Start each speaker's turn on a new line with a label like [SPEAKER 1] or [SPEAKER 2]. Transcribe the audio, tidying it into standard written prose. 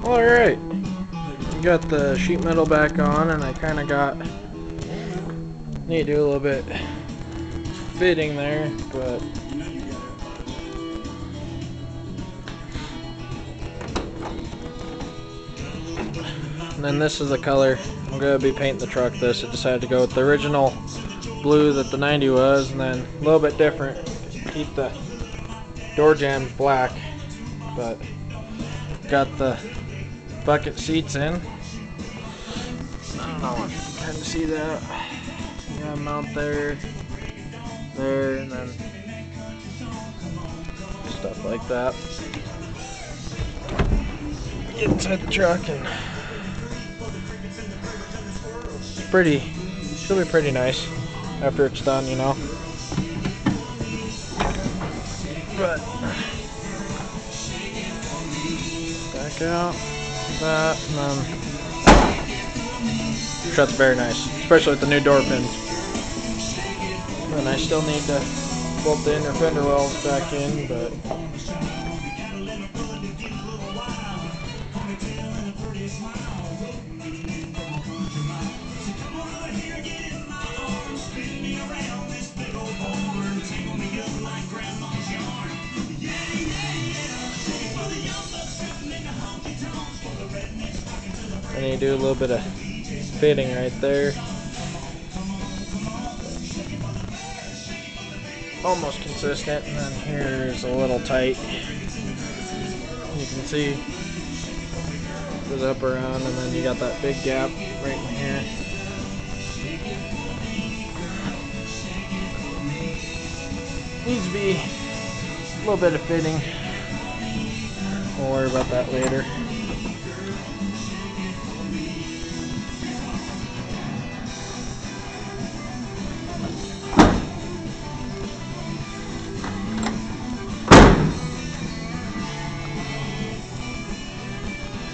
[SPEAKER 1] Alright, got the sheet metal back on, and I kind of need to do a little bit fitting there, but and then this is the color I'm going to be painting the truck this. I decided to go with the original blue that the 90 was, and then a little bit different, keep the door jambs black, but got the bucket seats in. I don't know if you can kind of see that. You gotta mount there, and then stuff like that. Get inside the truck, and it'll be pretty nice after it's done, you know. But back out that, and then shuts very nice, especially with the new door pins. And I still need to bolt the inner fender wells back in, but I need to do a little bit of fitting right there. Almost consistent, and then here's a little tight. You can see it goes up around, and then you got that big gap right in here. Needs to be a little bit of fitting. We'll worry about that later.